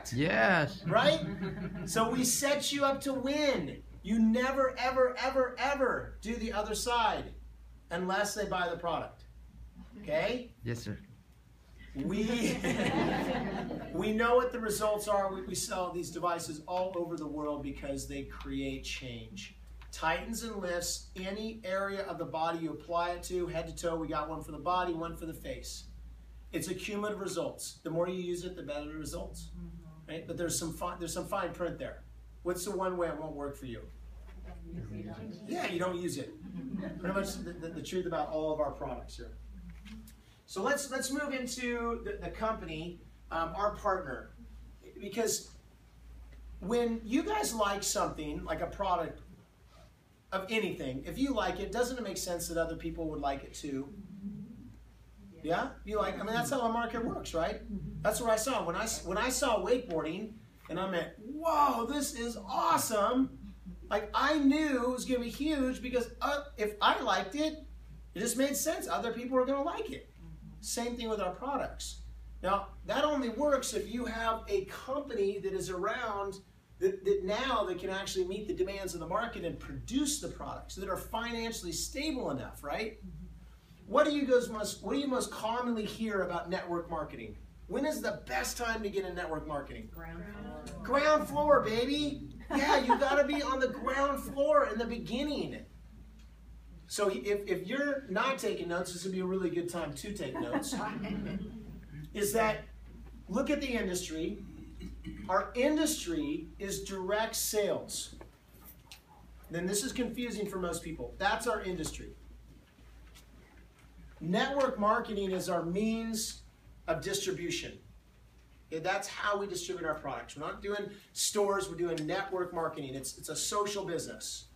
Correct? Yes. Right? So we set you up to win. You never, ever, ever, ever do the other side unless they buy the product. Okay? Yes, sir. We know what the results are. We sell these devices all over the world because they create change. Tightens and lifts any area of the body you apply it to, head to toe. We got one for the body, one for the face. It's a cumulative results. The more you use it, the better the results. Right? But there's some fine print there. What's the one way it won't work for you? Yeah, you don't use it. Pretty much the truth about all of our products here. So let's move into the company, our partner, because when you guys like something, like a product of anything, if you like it, doesn't it make sense that other people would like it too? Yeah? You like, I mean, that's how our market works, right? That's what I saw. When I saw wakeboarding, and I meant, whoa, this is awesome. Like, I knew it was going to be huge because if I liked it, it just made sense. Other people are going to like it. Same thing with our products. Now, that only works if you have a company that is around that now that can actually meet the demands of the market and produce the products that are financially stable enough, right? What do you most commonly hear about network marketing? When is the best time to get in network marketing? Ground floor. Ground floor, baby. Yeah, you got to be on the ground floor in the beginning. So if you're not taking notes, this would be a really good time to take notes. Is that, look at the industry. Our industry is direct sales. Then this is confusing for most people. That's our industry. Network marketing is our means of distribution. Okay, that's how we distribute our products. We're not doing stores, we're doing network marketing. It's a social business.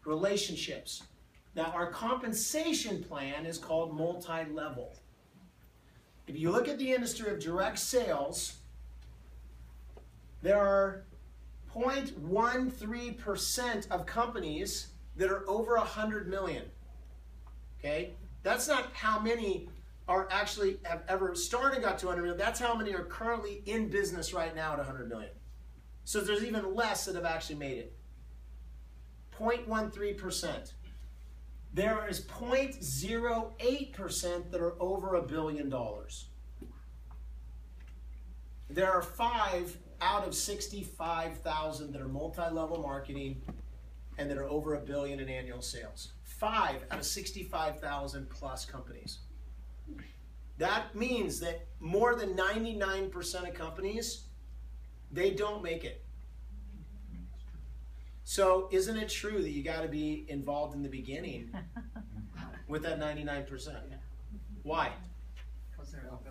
Relationships. Now, our compensation plan is called multi-level. If you look at the industry of direct sales, there are 0.13% of companies that are over 100 million. Okay? That's not how many are actually have ever started and got to 100 million. That's how many are currently in business right now at 100 million. So there's even less that have actually made it. 0.13%. There is 0.08% that are over $1 billion. There are 5 out of 65,000 that are multi-level marketing and that are over $1 billion in annual sales. 5 out of 65,000 plus companies. That means that more than 99% of companies, they don't make it. So isn't it true that you got to be involved in the beginning with that 99%? Why?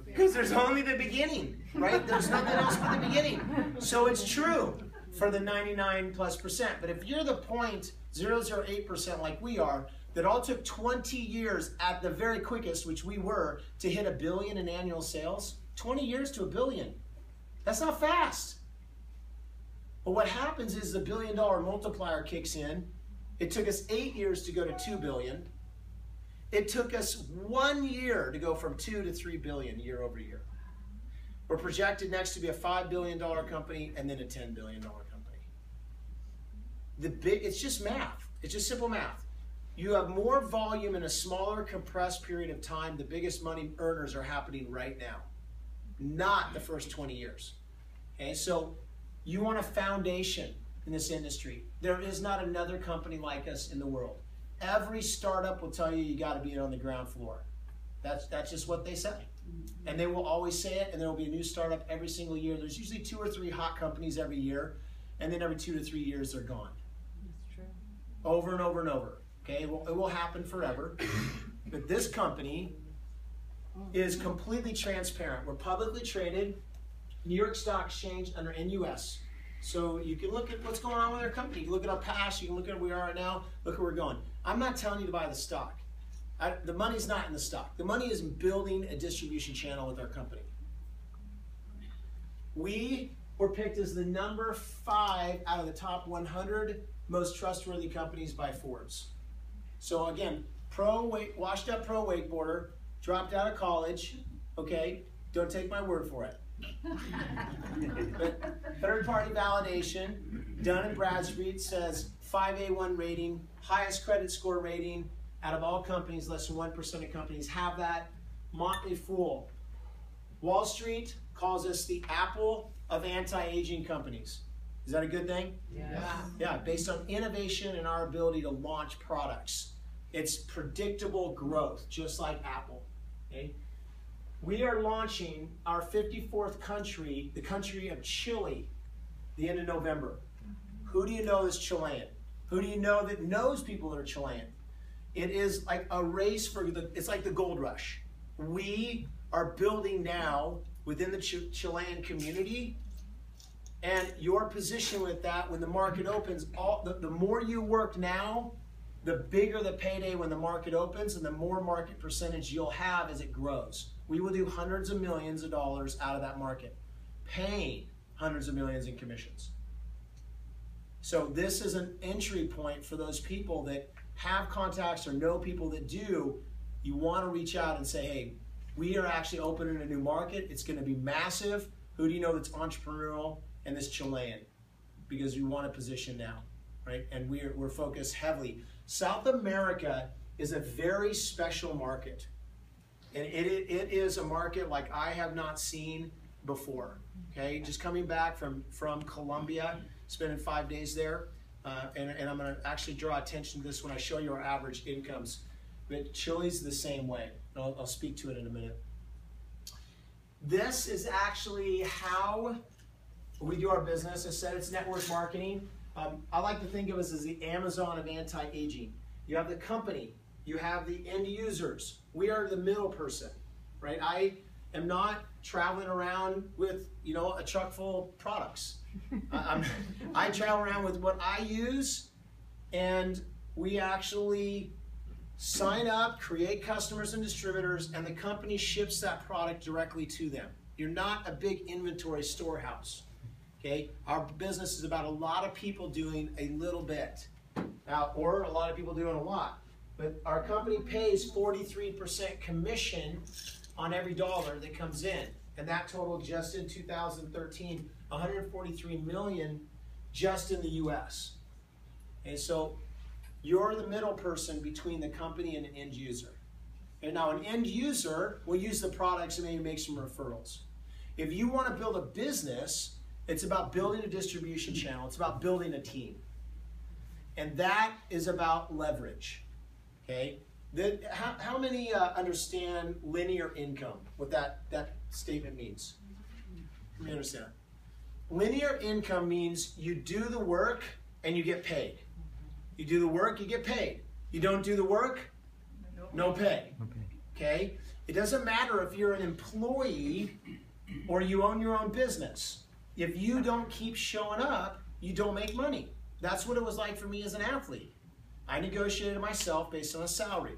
Because there's only the beginning, right? There's nothing else but the beginning. So it's true for the 99+%. But if you're the 0.008% like we are, that all took 20 years at the very quickest, which we were, to hit $1 billion in annual sales, 20 years to $1 billion. That's not fast. But what happens is the $1 billion multiplier kicks in. It took us 8 years to go to $2 billion. It took us 1 year to go from $2 to $3 billion year over year. We're projected next to be a $5 billion company and then a $10 billion company. It's just math. It's just simple math. You have more volume in a smaller compressed period of time. The biggest money earners are happening right now, not the first 20 years. Okay, so you want a foundation in this industry. There is not another company like us in the world. Every startup will tell you you got to be on the ground floor. That's just what they say. And they will always say it, and there will be a new startup every single year. There's usually 2 or 3 hot companies every year, and then every 2 to 3 years they're gone. That's true. Over and over and over. Okay, it will happen forever. But this company is completely transparent. We're publicly traded, New York Stock Exchange under NUS. So you can look at what's going on with our company. You can look at our past, you can look at where we are right now, look where we're going. I'm not telling you to buy the stock. The money's not in the stock. The money is in building a distribution channel with our company. We were picked as the number 5 out of the top 100 most trustworthy companies by Forbes. So again, washed up pro wakeboarder, dropped out of college, okay? Don't take my word for it. But third-party validation, Dun & Bradstreet says 5A1 rating, highest credit score rating out of all companies. Less than 1% of companies have that. Motley Fool. Wall Street calls us the Apple of anti-aging companies. Is that a good thing? Yeah. Yeah, based on innovation and our ability to launch products. It's predictable growth, just like Apple. Okay? We are launching our 54th country, the country of Chile, the end of November. Who do you know is Chilean? Who do you know that knows people that are Chilean? It is like a race for it's like the gold rush. We are building now within the Chilean community, and your position with that when the market opens, the more you work now, the bigger the payday when the market opens, and the more market percentage you'll have as it grows. We will do hundreds of millions of dollars out of that market, paying hundreds of millions in commissions. So this is an entry point for those people that have contacts or know people that do. You want to reach out and say, hey, we are actually opening a new market. It's going to be massive. Who do you know that's entrepreneurial and that's Chilean? Because you want a position now, right? And we're focused heavily. South America is a very special market. And it is a market like I have not seen before, okay? Just coming back from Colombia, spending 5 days there, and I'm going to actually draw attention to this when I show you our average incomes. But Chile's the same way. I'll speak to it in a minute. This is actually how we do our business. I said it's network marketing. I like to think of us as the Amazon of anti-aging. You have the company. You have the end users. We are the middle person, right? I am not traveling around with, a truck full of products. I travel around with what I use, and we actually sign up, create customers and distributors, and the company ships that product directly to them. You're not a big inventory storehouse, okay? Our business is about a lot of people doing a little bit, or a lot of people doing a lot. But our company pays 43% commission on every dollar that comes in. And that totaled just in 2013, $143 million just in the US. And so you're the middle person between the company and an end user. And now an end user will use the products and maybe make some referrals. If you want to build a business, it's about building a distribution channel. It's about building a team. And that is about leverage. Okay, how many understand linear income, what that statement means? Let me understand. Linear income means you do the work and you get paid. You do the work, you get paid. You don't do the work, no pay. Okay? It doesn't matter if you're an employee or you own your own business. If you don't keep showing up, you don't make money. That's what it was like for me as an athlete. I negotiated myself based on a salary.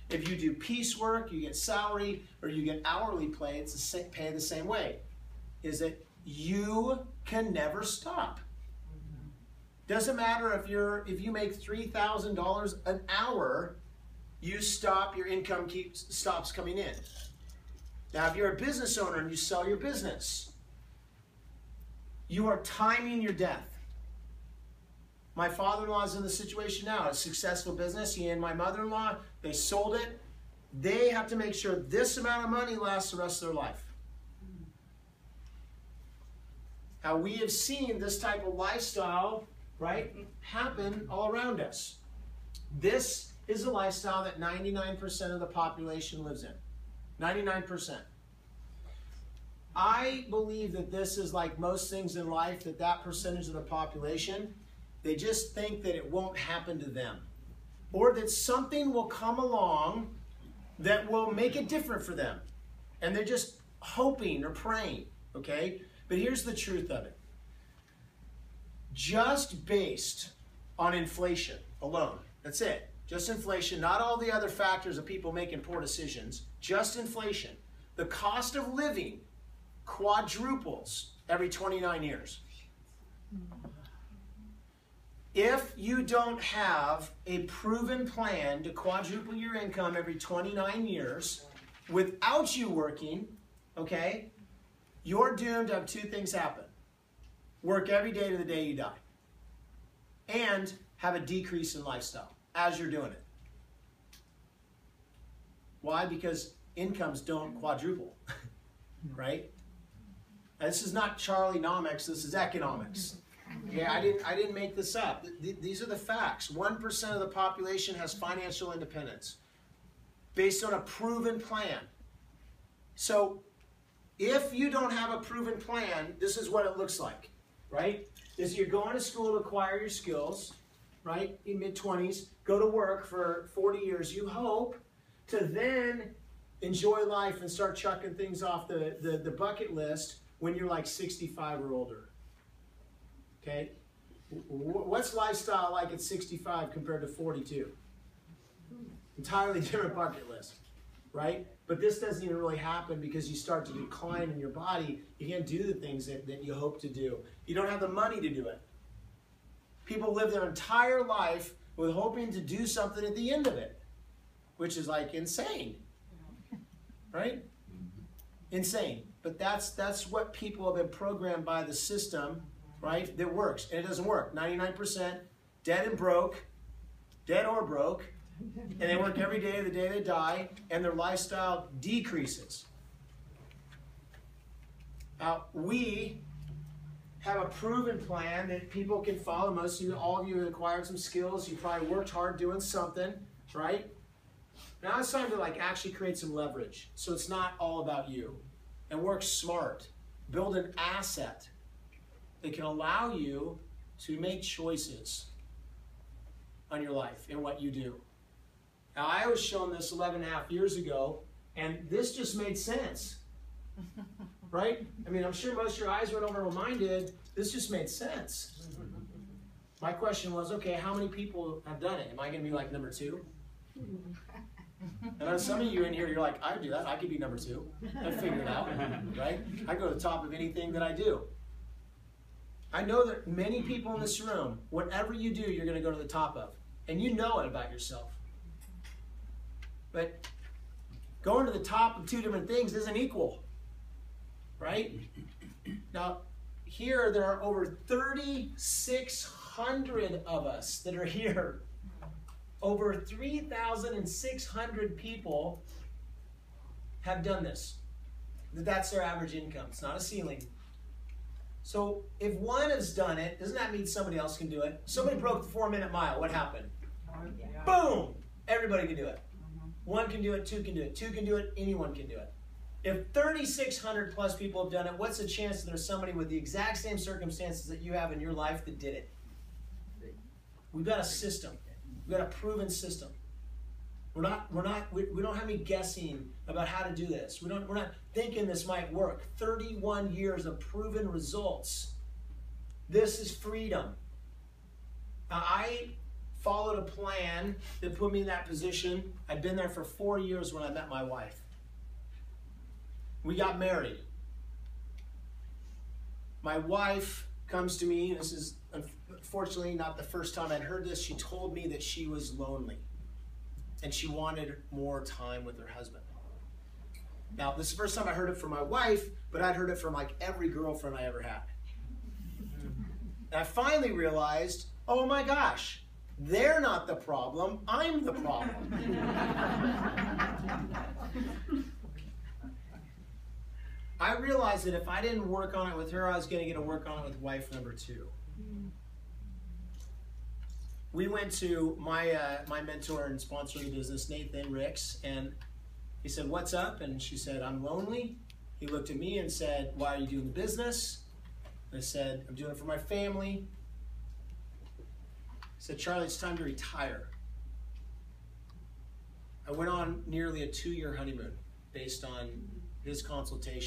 If you do piecework, you get salary, or you get hourly pay, it's the same way. Is that you can never stop. Doesn't matter if you make $3,000 an hour, you stop, your income stops coming in. Now, if you're a business owner and you sell your business, you are timing your death. My father-in-law is in the situation now, a successful business. He and my mother-in-law, they sold it. They have to make sure this amount of money lasts the rest of their life. Now, we have seen this type of lifestyle, right, happen all around us. This is a lifestyle that 99% of the population lives in. 99%. I believe that this is like most things in life, that percentage of the population, they just think that it won't happen to them. Or that something will come along that will make it different for them. And they're just hoping or praying, okay? But here's the truth of it. Just based on inflation alone, that's it. Just inflation, not all the other factors of people making poor decisions, just inflation. The cost of living quadruples every 29 years. If you don't have a proven plan to quadruple your income every 29 years without you working, okay, You're doomed to have two things happen. Work every day to the day you die. And have a decrease in lifestyle as you're doing it. Why? Because incomes don't quadruple, right? And this is not Charlienomics, this is economics. Yeah, I didn't make this up. These are the facts. 1% of the population has financial independence based on a proven plan. So if you don't have a proven plan, this is what it looks like, right? Is you're going to school to acquire your skills, right, in mid-20s, go to work for 40 years, you hope to then enjoy life and start chucking things off the bucket list when you're like 65 or older. Okay? What's lifestyle like at 65 compared to 42? Entirely different bucket list, right? But this doesn't even really happen because you start to decline in your body. You can't do the things that you hope to do. You don't have the money to do it. People live their entire life with hoping to do something at the end of it, which is like insane, right? Insane. But that's what people have been programmed by the system, right? That works, and it doesn't work. 99% dead and broke, dead or broke, and they work every day of the day they die, and their lifestyle decreases. Now, we have a proven plan that people can follow. Most of you, all of you have acquired some skills. You probably worked hard doing something, right? Now it's time to like actually create some leverage. So it's not all about you. And work smart. Build an asset that can allow you to make choices on your life and what you do. Now I was shown this 11.5 years ago, and this just made sense. Right? I mean, I'm sure most of your eyes went over mine did. This just made sense. My question was, okay, how many people have done it? Am I going to be like number 2? And then some of you in here, you're like, I do that. I could be number 2. I figured it out, right? I go to the top of anything that I do. I know that many people in this room, whatever you do, you're going to go to the top of. And you know it about yourself. But going to the top of 2 different things isn't equal. Right? Now, here there are over 3,600 of us that are here. Over 3,600 people have done this. That's their average income. It's not a ceiling. So if one has done it, doesn't that mean somebody else can do it? Somebody broke the 4-minute mile. What happened? Yeah. Boom! Everybody can do it. 1 can do it, 2 can do it, 2 can do it, anyone can do it. If 3,600 plus people have done it, what's the chance that there's somebody with the exact same circumstances that you have in your life that did it? We've got a system. We've got a proven system. We don't have any guessing about how to do this. We're not thinking this might work. 31 years of proven results. This is freedom. Now, I followed a plan that put me in that position. I'd been there for 4 years when I met my wife. We got married. My wife comes to me, and this is unfortunately not the first time I'd heard this. She told me that she was lonely and she wanted more time with her husband. Now, this is the first time I heard it from my wife, but I'd heard it from like every girlfriend I ever had. And I finally realized, oh my gosh, they're not the problem, I'm the problem. I realized that if I didn't work on it with her, I was going to get to work on it with wife number 2. We went to my mentor and sponsor of the business, Nathan Ricks, and he said, "What's up?" And she said, "I'm lonely." He looked at me and said, "Why are you doing the business?" And I said, "I'm doing it for my family." He said, "Charlie, it's time to retire." I went on nearly a 2-year honeymoon based on his consultation.